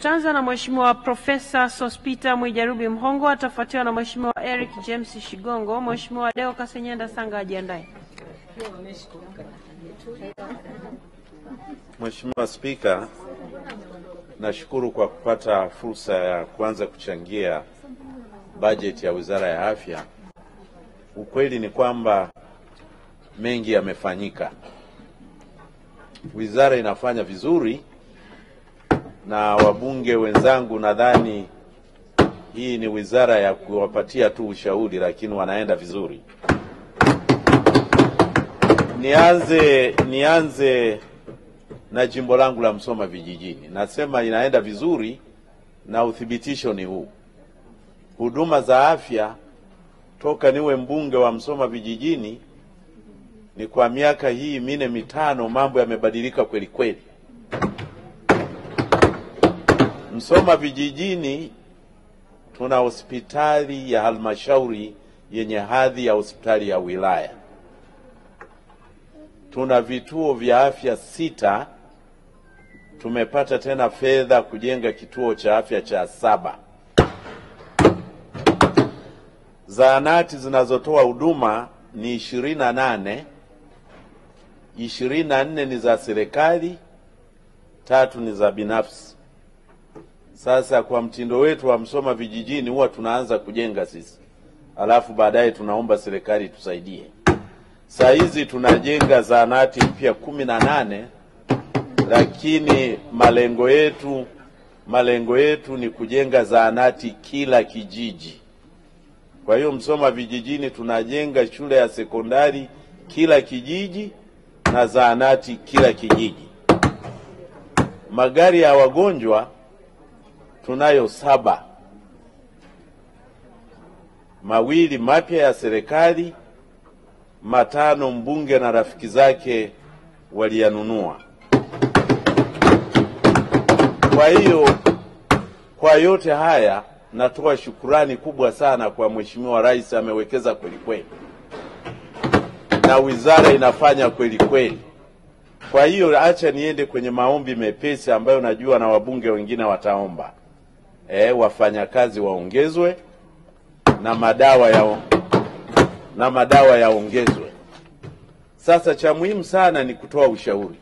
Tutaanza na Mheshimiwa Profesa Sospeter Mwijarubi Mhongo, atafuatiwa na Mheshimiwa Eric James Shigongo. Mheshimiwa Deo Kasenyenda Sanga ajiandae. Mheshimiwa Spika, nashukuru kwa kupata fursa ya kuanza kuchangia bajeti ya Wizara ya Afya. Ukweli ni kwamba mengi yamefanyika. Wizara inafanya vizuri, na wabunge wenzangu nadhani hii ni wizara ya kuwapatia tu ushauri, lakini wanaenda vizuri. Nianze na jimbo langu la Msoma Vijijini. Nasema inaenda vizuri na uthibitisho ni huu. Huduma za afya toka niwe mbunge wa Msoma Vijijini, ni kwa miaka hii 4-5 mambo yamebadilika kweli kweli. Msoma Vijijini tuna hospitali ya halmashauri yenye hadhi ya hospitali ya wilaya. Tuna vituo vya afya 6. Tumepata tena fedha kujenga kituo cha afya cha 7. Zahanati zinazotoa huduma ni 28. 24 ni za serikali, 3 ni za binafsi. Sasa kwa mtindo wetu wa Msoma Vijijini huwa tunaanza kujenga sisi, alafu baadaye tunaomba serikali tusaidie. Saa hizi tunajenga zahanati mpya 18, lakini malengo yetu ni kujenga zahanati kila kijiji. Kwa hiyo Msoma Vijijini tunajenga shule ya sekondari kila kijiji na zahanati kila kijiji. Magari ya wagonjwa tunayo 7. 2 mapya ya serikali, 5 mbunge na rafiki zake waliyanunua. Kwa hiyo kwa yote haya natoa shukurani kubwa sana kwa Mheshimiwa Rais, amewekeza kweli kweli na wizara inafanya kweli kweli. Kwa hiyo acha niende kwenye maombi mepesi ambayo najua na wabunge wengine wataomba. Wafanyakazi waongezwe na madawa yaongezwe. Sasa cha muhimu sana ni kutoa ushauri.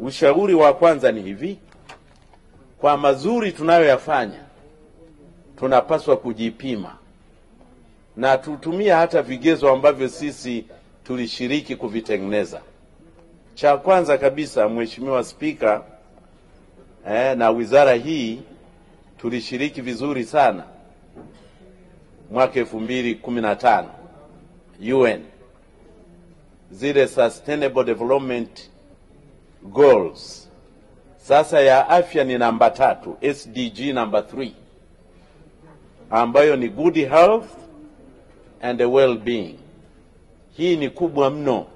Ushauri wa kwanza ni hivi: kwa mazuri tunayoyafanya tunapaswa kujipima na tutumia hata vigezo ambavyo sisi tulishiriki kuvitengeneza. Cha kwanza kabisa, Mheshimiwa Spika, na wizara hii tulishiriki vizuri sana mwaka 2015 UN, zile Sustainable Development Goals. Sasa ya afya ni namba 3, SDG namba 3, ambayo ni good health and well-being. Hii ni kubwa mno.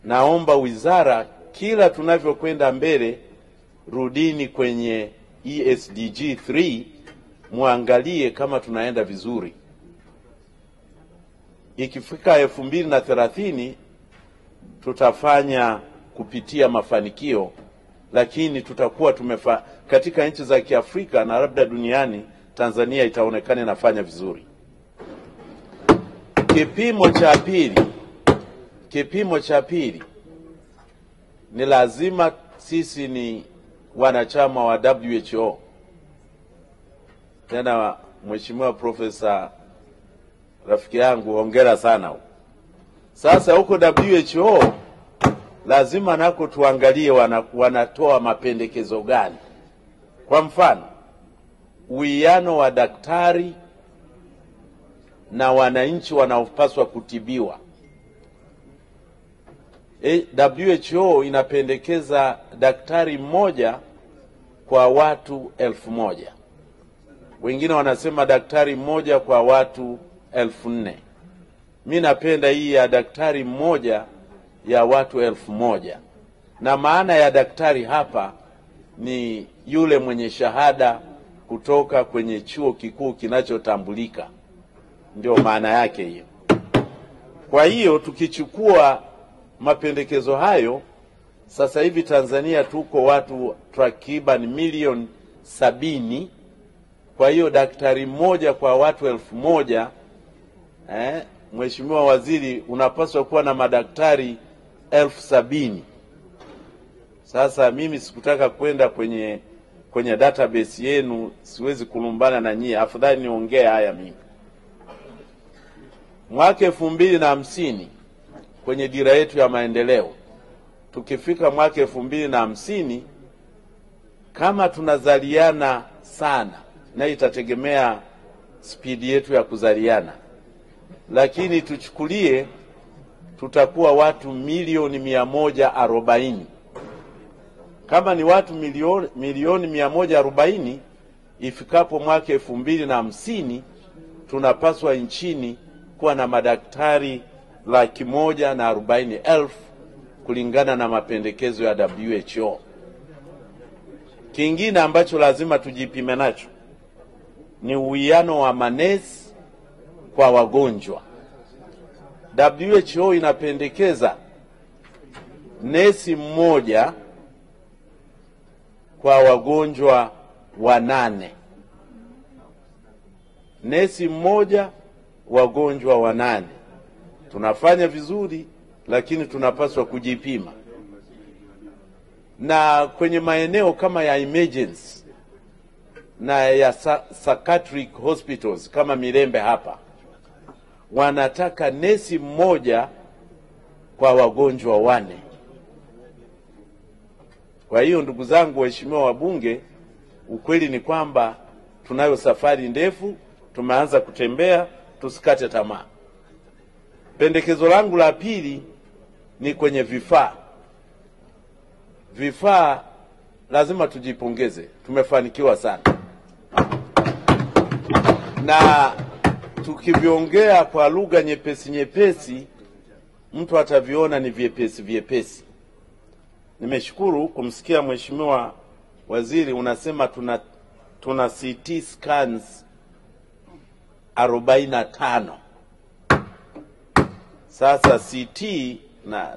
Naomba wizara kila tunavyokwenda mbele, rudini kwenye ESDG 3, muangalie kama tunaenda vizuri. Ikifika 2030 tutafanya kupitia mafanikio, lakini tutakuwa katika nchi za Kiafrika na labda duniani Tanzania itaonekana inafanya vizuri. Kipimo cha pili ni lazima sisi ni wanachama wa WHO. Tena Mheshimiwa Profesa rafiki yangu, hongera sana. Sasa huko WHO lazima nako tuangalie wanatoa mapendekezo gani. Kwa mfano, uwiano wa daktari na wananchi wanaopaswa kutibiwa. WHO inapendekeza daktari mmoja kwa watu 1000. Wengine wanasema daktari mmoja kwa watu 4000. Mimi napenda hii ya daktari mmoja ya watu 1000. Na maana ya daktari hapa ni yule mwenye shahada kutoka kwenye chuo kikuu kinachotambulika. Ndio maana yake hiyo. Kwa hiyo tukichukua mapendekezo hayo, Sasa hivi Tanzania tuko watu takriban milioni 70. Kwa hiyo daktari mmoja kwa watu 1000. Mheshimiwa Waziri, unapaswa kuwa na madaktari 70,000. Sasa mimi sikutaka kwenda kwenye database yenu, siwezi kulumbana na nyie, afadhali niongee haya mimi. Mwaka 2050 kwenye dira yetu ya maendeleo, tukifika mwaka 2050, kama tunazaliana sana, na itategemea spidi yetu ya kuzaliana, lakini tuchukulie tutakuwa watu milioni 140. Kama ni watu milioni 140, ifikapo mwaka 2050 tunapaswa nchini kuwa na madaktari 140,000 kulingana na mapendekezo ya WHO. Kingine ambacho lazima tujipime nacho ni uwiano wa manesi kwa wagonjwa. WHO inapendekeza nesi mmoja kwa wagonjwa 8. Nesi mmoja wagonjwa 8. Tunafanya vizuri, lakini tunapaswa kujipima. Na kwenye maeneo kama ya emergency na ya psychiatric hospitals kama Mirembe hapa, wanataka nesi mmoja kwa wagonjwa 4. Kwa hiyo ndugu zangu waheshimiwa wabunge, ukweli ni kwamba tunayo safari ndefu, tumeanza kutembea, tusikate tamaa. Pendekezo langu la pili ni kwenye vifaa. Vifaa lazima tujipongeze, tumefanikiwa sana. Na tukiviongea kwa lugha nyepesi, mtu ataviona ni vyepesi. Nimeshukuru kumsikia Mheshimiwa Waziri unasema tuna CT scans 45. Sasa CT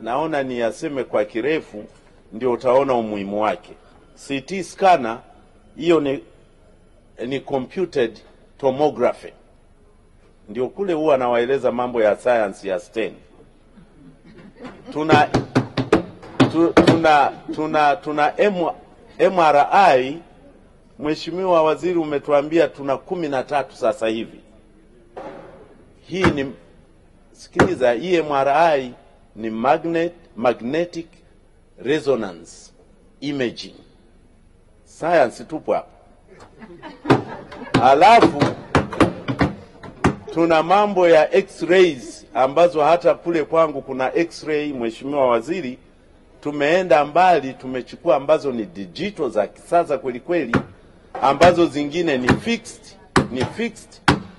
naona ni yaseme kwa kirefu, ndio utaona umuhimu wake. CT scanner hiyo ni computed tomography. Ndio kule huwa nawaeleza mambo ya science ya STEM. Tuna MRI. Mheshimiwa Waziri umetuambia tuna 13 sasa hivi. Hii ni sikiliza, hii MRI ni magnetic resonance imaging. Science tupo hapa. Alafu tuna mambo ya x-rays ambazo hata kule kwangu kuna x-ray. Mheshimiwa Waziri, tumeenda mbali, tumechukua ambazo ni digital za kisasa kweli kweli, ambazo zingine ni fixed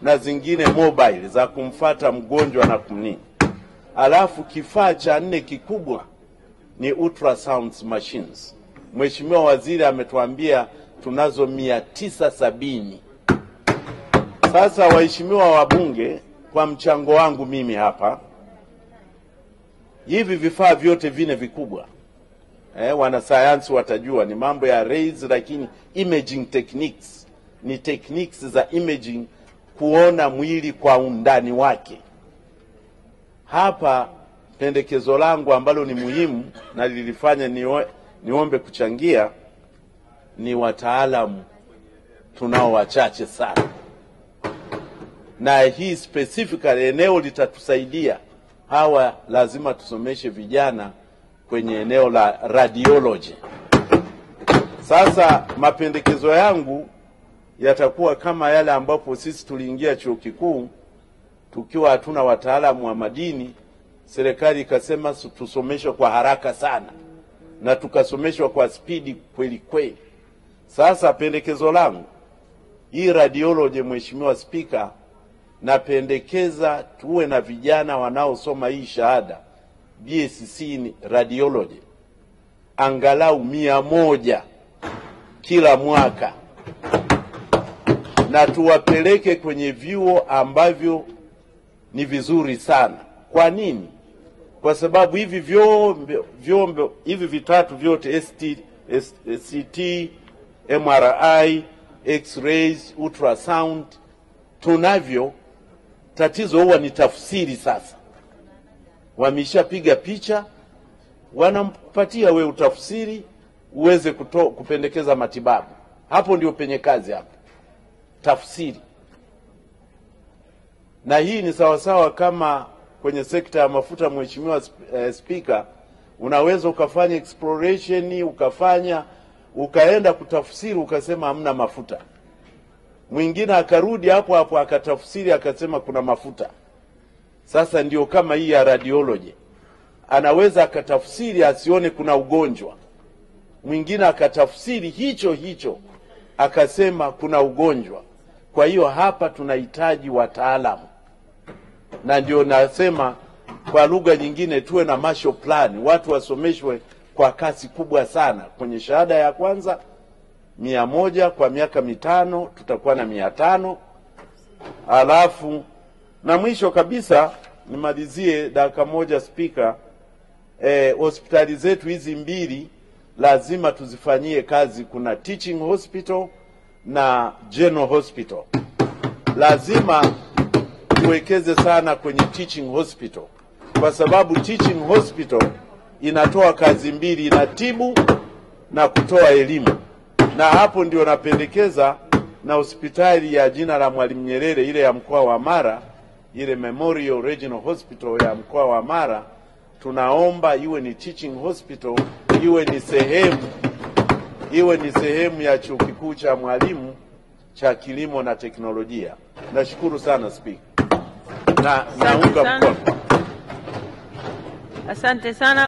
na zingine mobile za kumfata mgonjwa na kumnini. Alafu kifaa cha 4 kikubwa ni ultrasound machines. Mheshimiwa Waziri ametuambia tunazo 970. Sasa waheshimiwa wabunge, kwa mchango wangu mimi hapa, hivi vifaa vyote vine vikubwa, wanasayansi watajua ni mambo ya rays, lakini imaging techniques ni techniques za imaging, kuona mwili kwa undani wake. Hapa pendekezo langu ambalo ni muhimu na lilifanya niombe kuchangia ni wataalamu tunao wachache sana, na hii specifically eneo litatusaidia. Hawa lazima tusomeshe vijana kwenye eneo la radiology. Sasa mapendekezo yangu yatakuwa kama yale ambapo sisi tuliingia chuo kikuu tukiwa hatuna wataalamu wa madini, serikali ikasema tusomeshwe kwa haraka sana, na tukasomeshwa kwa spidi kweli kweli. Sasa pendekezo langu, hii radiology, Mheshimiwa Spika, napendekeza tuwe na vijana wanaosoma hii shahada BSc ni radiology angalau 100 kila mwaka, na tuwapeleke kwenye vyuo ambavyo ni vizuri sana. Kwa nini? kwa sababu hivi vyombo hivi vitatu vyote, CT, MRI, X-rays, ultrasound tunavyo. Tatizo huwa ni tafsiri. Sasa wameshapiga picha, wanampatia we utafsiri uweze kupendekeza matibabu. Hapo ndio penye kazi hapo, tafsiri. Na hii ni sawasawa kama kwenye sekta ya mafuta, Mheshimiwa Speaker, unaweza ukafanya exploration, ukaenda kutafsiri, ukasema hamna mafuta. Mwingine akarudi hapo hapo akatafsiri akasema kuna mafuta. Sasa ndio kama hii ya radiology. Anaweza akatafsiri asione kuna ugonjwa. Mwingine akatafsiri hicho akasema kuna ugonjwa. Kwa hiyo hapa tunahitaji wataalamu. Na ndio nasema kwa lugha nyingine tuwe na Marshall Plan, watu wasomeshwe kwa kasi kubwa sana. Kwenye shahada ya kwanza 100, kwa miaka 5 tutakuwa na 500. Alafu na mwisho kabisa nimalizie dakika moja, Speaker, hospitali zetu hizi mbili lazima tuzifanyie kazi. Kuna teaching hospital na general hospital. Lazima tuwekeze sana kwenye teaching hospital, kwa sababu teaching hospital inatoa kazi mbili, inatibu na kutoa elimu. Na hapo ndio napendekeza na hospitali ya jina la Mwalimu Nyerere, ile ya mkoa wa Mara, ile Memorial Regional Hospital ya mkoa wa Mara, tunaomba iwe ni teaching hospital, iwe ni sehemu ya chuo kikuu cha Mwalimu cha kilimo na teknolojia. Nashukuru sana Speaker. Naunga mkono. Asante sana.